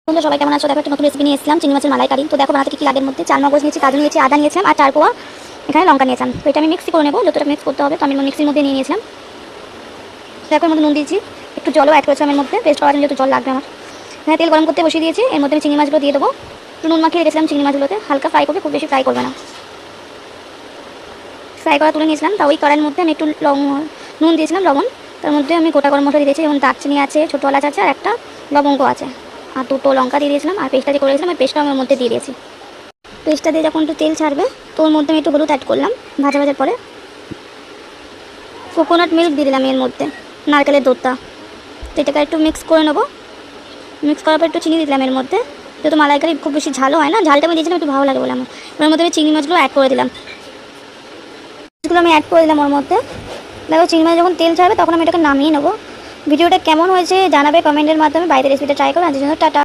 বন্ধুরা সবাই কেমন আছো? দেখো একটা নতুন রেসিপি নিয়ে এসেছিলাম, চিংড়ি মাছের মালাইকারি। তো দেখো বানাতে কি কি লাগে। মধ্যে চাল মগজ নিয়েছি, কাজু নিয়েছি, আদা নিয়েছিলাম আর 4 কোয়া এখানে লঙ্কা নিয়েছিলাম। তো এটা আমি মিক্সি করে নেবো, যতটা মিক্স করতে হবে। তো আমি মিক্সির মধ্যে নিয়ে নিয়েছিলাম। দেখো এর মধ্যে নুন দিয়েছি, একটু জলও অ্যাড করেছিলাম এর মধ্যে, পেস্ট করার জন্য যেহেতু জল লাগবে আমার। এখানে তেল গরম করতে বসিয়ে দিয়েছি, এর মধ্যে আমি চিংড়ি মাছগুলো দিয়ে দেবো। একটু নুন মাখিয়ে রেখেছিলাম চিংড়ি মাছগুলোতে, হালকা ফ্রাই করবে, খুব বেশি ফ্রাই করবে না। ফ্রাই করা তুলে নিয়েছিলাম। তা ওই কড়াইয়ের মধ্যে আমি একটু নুন দিয়েছিলাম, লবণ। তার মধ্যে আমি গোটা গরম মশলা দিয়েছি, যেমন দারচিনি আছে, ছোটো এলাচ আছে আর একটা লবঙ্গ আছে, আর 2টো লঙ্কা দিয়ে দিয়েছিলাম। আর পেস্টটা যে করে রেখেছিলাম, ওই পেস্টটা আমি ওর মধ্যে দিয়ে দিয়েছি। পেস্টটা দিয়ে যখন একটু তেল ছাড়বে, তো ওর মধ্যে আমি একটু হলুদ অ্যাড করলাম ভাজা ভাজার পরে। কোকোনাট মিল্ক দিয়ে দিলাম এর মধ্যে, নারকেলের দুধটা। তো এটাকে একটু মিক্স করে নেবো। মিক্স করার পর একটু চিনি দিলাম এর মধ্যে, যেহেতু মালাইকারি খুব বেশি ঝালও হয় না, ঝালটা আমি দিয়েছিলাম একটু ভালো লাগে বলে আমার। ওর মধ্যে আমি চিংড়ি মাছগুলো অ্যাড করে দিলাম। মাছগুলো আমি অ্যাড করে দিলাম ওর মধ্যে। দেখো চিংড়ি মাছ যখন তেল ছাড়বে তখন আমি এটাকে নামিয়ে নেবো। ভিডিওটা কেমন হয়েছে জানাবে কমেন্টের মাধ্যমে। বাড়িতে রেসিপিটা ট্রাই করো। আজকের জন্য টাটা।